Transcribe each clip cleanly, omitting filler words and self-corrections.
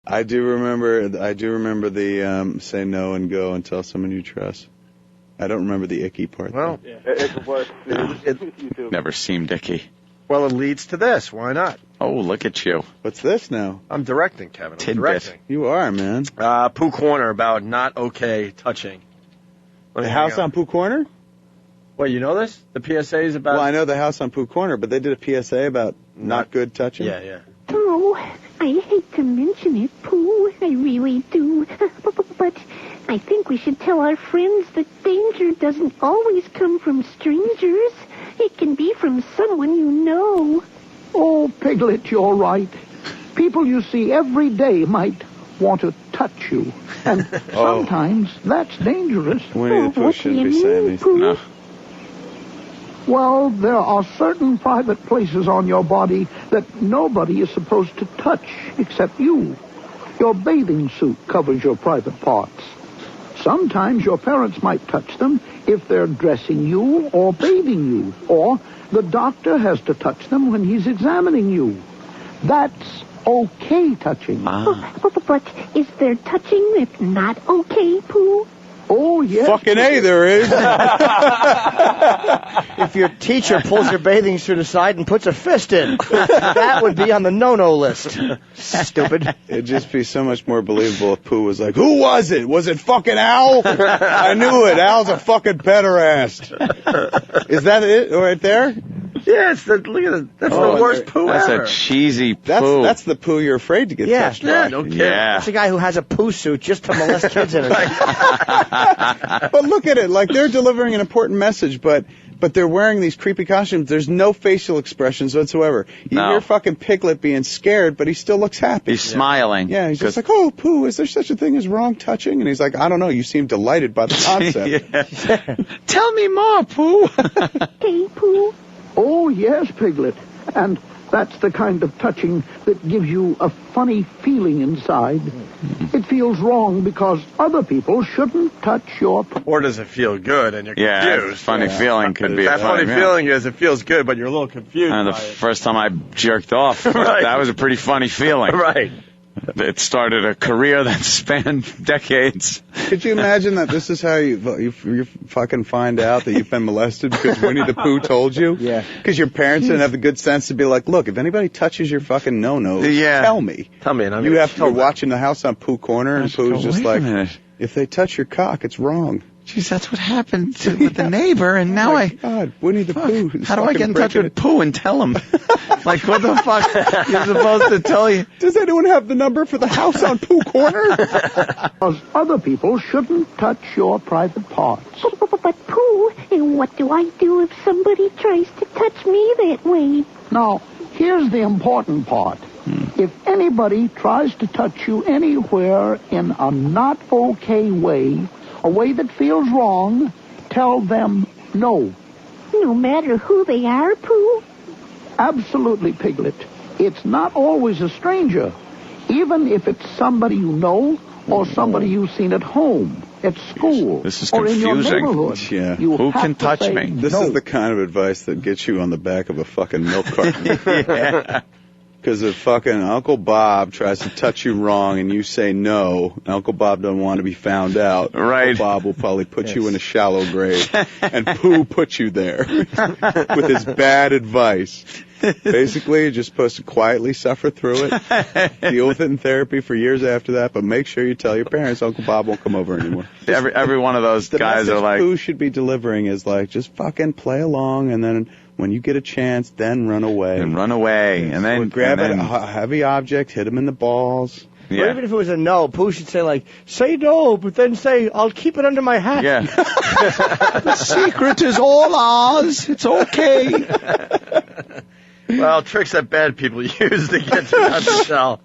I do remember the say no and go and tell someone you trust. I don't remember the icky part. Well, It was. It Never seemed icky. well, it leads to this. Why not? Oh, look at you. What's this now? I'm directing, Kevin. I'm Tidbit. directing. You are, man. Pooh Corner about not okay touching. The house on Pooh Corner? Well, you know this? The PSA is about... Well, I know the house on Pooh Corner, but they did a PSA about not good touching. Yeah. Oh, I hate to mention it, Pooh. I really do. But I think we should tell our friends that danger doesn't always come from strangers. It can be from someone you know. Oh, Piglet, you're right. People you see every day might want to touch you. And sometimes that's dangerous. Whinnie the Pooh shouldn't be saying these things. No. Well, there are certain private places on your body that nobody is supposed to touch except you. Your bathing suit covers your private parts. Sometimes your parents might touch them if they're dressing you or bathing you, or the doctor has to touch them when he's examining you. That's okay touching. But is there touching that's not okay, Pooh? Oh, yes. Fucking A, there is. If your teacher pulls your bathing suit aside and puts a fist in, that would be on the no-no list. Stupid. It'd just be so much more believable if Pooh was like, who was it? Was it fucking Al? I knew it. Al's a fucking pederast. Is that it right there? Yeah, look at it. That's the worst Pooh That's ever. a cheesy Pooh. That's the Pooh you're afraid to get touched by. Yeah, no kidding. Yeah. That's a guy who has a Pooh suit just to molest kids in it. But look at it. Like, they're delivering an important message, but they're wearing these creepy costumes. There's no facial expressions whatsoever. You hear fucking Piglet being scared, but he still looks happy. He's smiling. Yeah, he's just like, oh, Pooh, is there such a thing as wrong touching? And he's like, I don't know. You seem delighted by the concept. Tell me more, Pooh. Hey, Pooh. Oh, yes, Piglet. And that's the kind of touching that gives you a funny feeling inside. It feels wrong because other people shouldn't touch your... Or does it feel good and you're confused? Funny feeling could be That a funny feeling is it feels good, but you're a little confused And the by it. first time I jerked off, that was a pretty funny feeling. Right. It started a career that spanned decades. Could you imagine that this is how you fucking find out that you've been molested because Whinnie the Pooh told you? Yeah. Because your parents didn't have the good sense to be like, look, if anybody touches your fucking no-nos, tell me. Tell me. And I'm You gonna have to tell be watching the house on Pooh Corner, and Pooh's just Wait a like, minute. if they touch your cock, it's wrong. Jeez, that's what happened with the neighbor, and now God, Winnie the Pooh. is How do I fucking get in touch breaking with Pooh and tell him? Like, what the fuck? You're supposed to tell you. Does anyone have the number for the house on Pooh Corner? Because other people shouldn't touch your private parts. But Pooh, what do I do if somebody tries to touch me that way? Now, here's the important part. If anybody tries to touch you anywhere in a not okay way, a way that feels wrong, tell them no. No matter who they are, Pooh? Absolutely, Piglet. It's not always a stranger, even if it's somebody you know or somebody you've seen at home, at school, This is or in your confusing. neighborhood. Yeah. You Who have can to touch say me? This no. is the kind of advice that gets you on the back of a fucking milk carton. Because if fucking Uncle Bob tries to touch you wrong and you say no, Uncle Bob doesn't want to be found out. Right. Uncle Bob will probably put you in a shallow grave. And Pooh put you there with his bad advice. Basically, you're just supposed to quietly suffer through it, deal with it in therapy for years after that, but make sure you tell your parents Uncle Bob won't come over anymore. Every one of those The guys message are like, Pooh should be delivering is like, just fucking play along, and then when you get a chance, then run away. and run away, and then Or grab and then, a heavy object, hit him in the balls. Or Yeah. even if it was a no, Pooh should say, like, say no, but then say, I'll keep it under my hat. Yeah. The secret is all ours. It's okay. Well, tricks that bad people use to get you out the shell.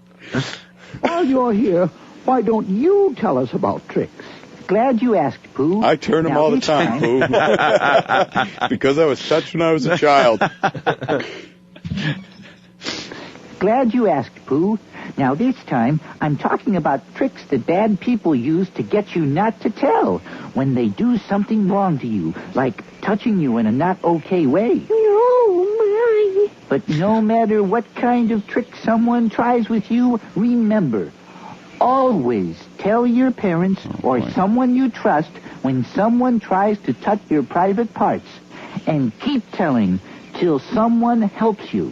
While you're here, why don't you tell us about tricks? Glad you asked, Pooh. I turn them Now all the this time, Pooh. Because I was touched when I was a child. Glad you asked, Pooh. Now this time, I'm talking about tricks that bad people use to get you not to tell when they do something wrong to you, like touching you in a not okay way. Oh, my. But no matter what kind of trick someone tries with you, remember, Always tell your parents or someone you trust when someone tries to touch your private parts. And keep telling till someone helps you.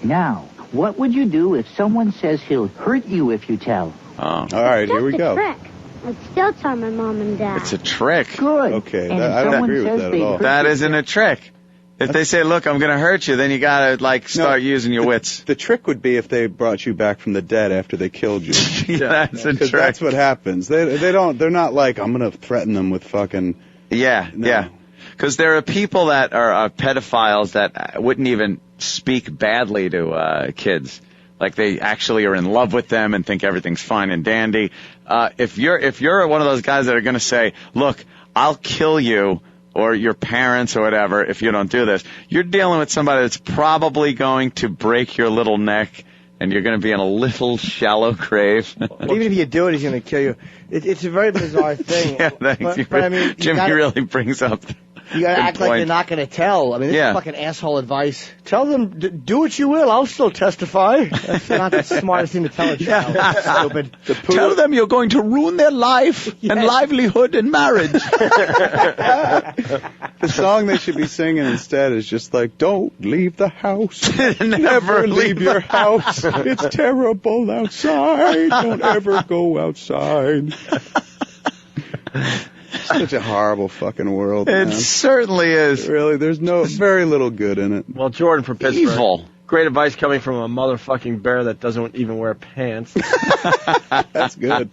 Now, what would you do if someone says he'll hurt you if you tell? All right, here we go. Trick. I'd still tell my mom and dad. It's a trick. Good. Okay, And if I don't someone agree with says that at they'd all. hurt That you- isn't a trick. If they say, look, I'm going to hurt you, then you got to, start using your wits. The trick would be if they brought you back from the dead after they killed you. That's a Because trick. that's what happens. They're not like, I'm going to threaten them with fucking... Yeah. Because there are people that are pedophiles that wouldn't even speak badly to kids. Like they actually are in love with them and think everything's fine and dandy. If you're one of those guys that are going to say, look, I'll kill you or your parents or whatever if you don't do this, you're dealing with somebody that's probably going to break your little neck and you're going to be in a little shallow grave. Even if you do it, he's going to kill you. It's a very bizarre thing. Yeah, thanks. But I mean, Jimmy really brings up you got to act like you're not going to tell. I mean, this Yeah. is fucking asshole advice. Tell them, do what you will. I'll still testify. That's not the smartest thing to tell a child. Stupid. Tell them you're going to ruin their life and livelihood and marriage. The song they should be singing instead is just like, don't leave the house. Never leave your house. It's terrible outside. Don't ever go outside. Such a horrible fucking world, It man. certainly is. Really, there's very little good in it. Well, Jordan from Pittsburgh. Evil. Great advice coming from a motherfucking bear that doesn't even wear pants. That's good.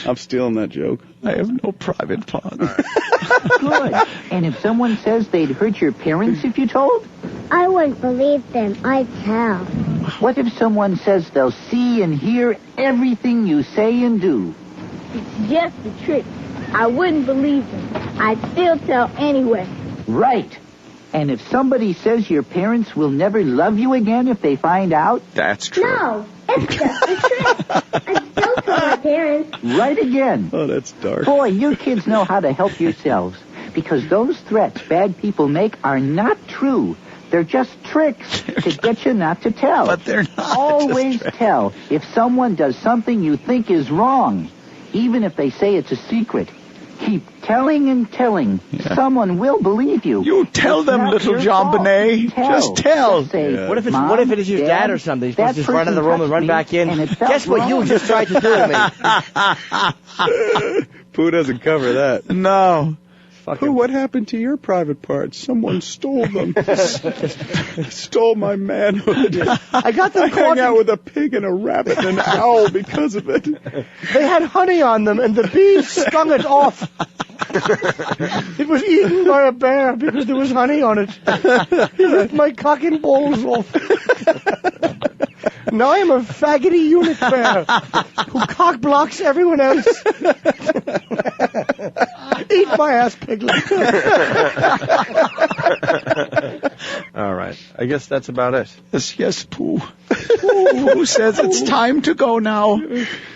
I'm stealing that joke. I have no private parts. Good. And if someone says they'd hurt your parents if you told? I wouldn't believe them. I'd tell. What if someone says they'll see and hear everything you say and do? It's just a trick. I wouldn't believe them. I'd still tell anyway. Right. And if somebody says your parents will never love you again if they find out? That's true. No, it's just a trick. I'd still tell my parents. Right again. Oh, that's dark. Boy, you kids know how to help yourselves. Because those threats bad people make are not true. They're just tricks to get you not to tell. But they're not. Always tell if someone does something you think is wrong, even if they say it's a secret. Keep telling and telling. Yeah. Someone will believe you. You tell It's them, not little your John fault. Benet. Just tell. Just say, Yeah. What if it's Mom, what if it is your dad or something? He's supposed to just run in the room and run back in. Guess what you just tried to do to me? Pooh doesn't cover that. No. Pooh, what happened to your private parts? Someone stole them. Stole my manhood. I got them I caught. hung out with a pig and a rabbit and an owl because of it. They had honey on them, and the bees stung it off. It was eaten by a bear because there was honey on it. He ripped my cock and balls off. Now I am a faggoty eunuch bear who cock blocks everyone else. Eat my ass, piglet. All right. I guess that's about it. Yes, Pooh. Pooh says it's time to go now.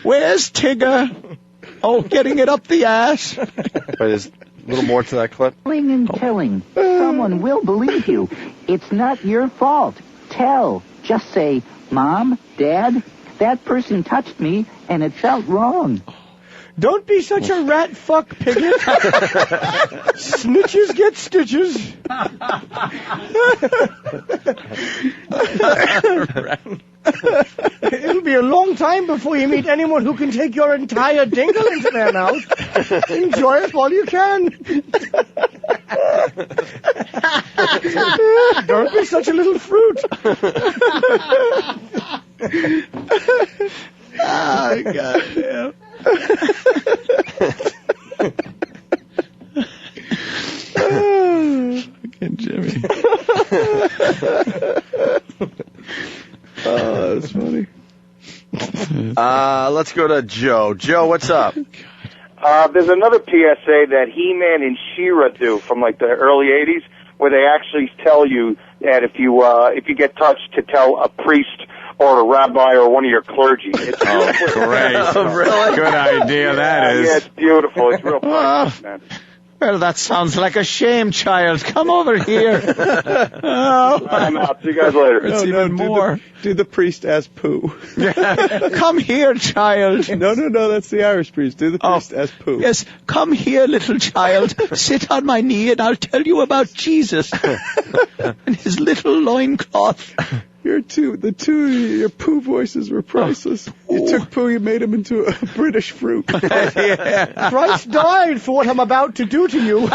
Where's Tigger? Oh, getting it up the ass. But there's a little more to that clip. Telling and telling. Someone will believe you. It's not your fault. Tell. Just say, Mom, Dad, that person touched me and it felt wrong. Don't be such a rat fuck, piglet. Snitches get stitches. It'll be a long time before you meet anyone who can take your entire dingle into their mouth. Enjoy it while you can. Don't be such a little fruit. Oh, God damn. Fucking Jimmy. Oh, that's funny. Let's go to Joe. Joe, what's up? There's another PSA that He-Man and She-Ra do from like the early '80s, where they actually tell you that if you get touched, to tell a priest or a rabbi or one of your clergy. It's Great. really Good idea that is. Yeah, it's beautiful. It's real fun, man. Well, that sounds like a shame, child. Come over here. Oh. I'm out. See you guys later. It's even more. Do the priest as Pooh. Come here, child. No, that's the Irish priest. Do the priest as Pooh. Yes, come here, little child. Sit on my knee and I'll tell you about Jesus and his little loincloth. Your Pooh voices were priceless. You took Pooh, you made him into a British fruit. Christ died for what I'm about to do to you.